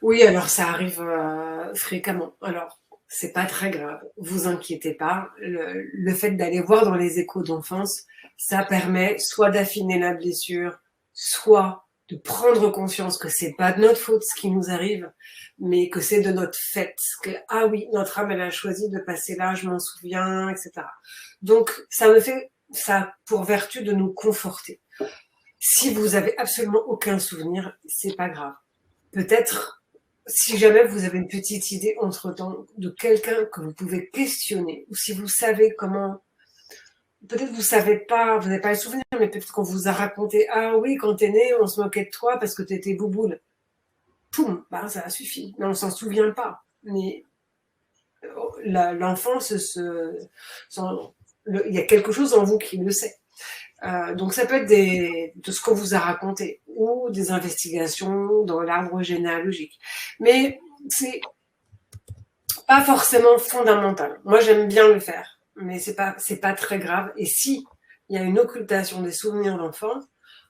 Oui, alors ça arrive, fréquemment. Alors, c'est pas très grave, vous inquiétez pas. Le fait d'aller voir dans les échos d'enfance, ça permet soit d'affiner la blessure, soit de prendre conscience que c'est pas de notre faute ce qui nous arrive, mais que c'est de notre fait. Que, ah oui, notre âme, elle a choisi de passer là, je m'en souviens, et cetera. Donc, ça a pour vertu de nous conforter. Si vous avez absolument aucun souvenir, c'est pas grave. Peut-être, si jamais vous avez une petite idée entre-temps de quelqu'un que vous pouvez questionner, ou si vous savez comment, peut-être vous savez pas, vous n'avez pas le souvenir, mais peut-être qu'on vous a raconté, ah oui, quand t'es né, on se moquait de toi parce que t'étais bouboule. Poum, bah ça a suffi. Mais on s'en souvient pas. Mais l'enfant, il y a quelque chose en vous qui le sait. Donc ça peut être de ce qu'on vous a raconté ou des investigations dans l'arbre généalogique. Mais c'est pas forcément fondamental. Moi, j'aime bien le faire, mais c'est pas très grave. Et si il y a une occultation des souvenirs d'enfance,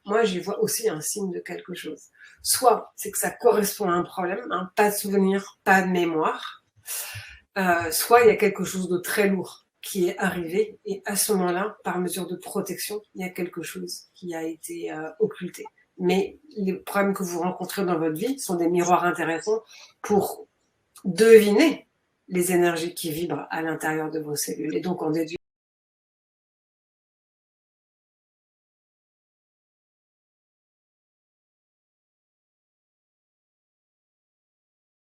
moi, j'y vois aussi un signe de quelque chose. Soit c'est que ça correspond à un problème, hein, pas de souvenir, pas de mémoire. Soit il y a quelque chose de très lourd qui est arrivé, et à ce moment-là, par mesure de protection, il y a quelque chose qui a été occulté. Mais les problèmes que vous rencontrez dans votre vie sont des miroirs intéressants pour deviner les énergies qui vibrent à l'intérieur de vos cellules. Et donc, on déduit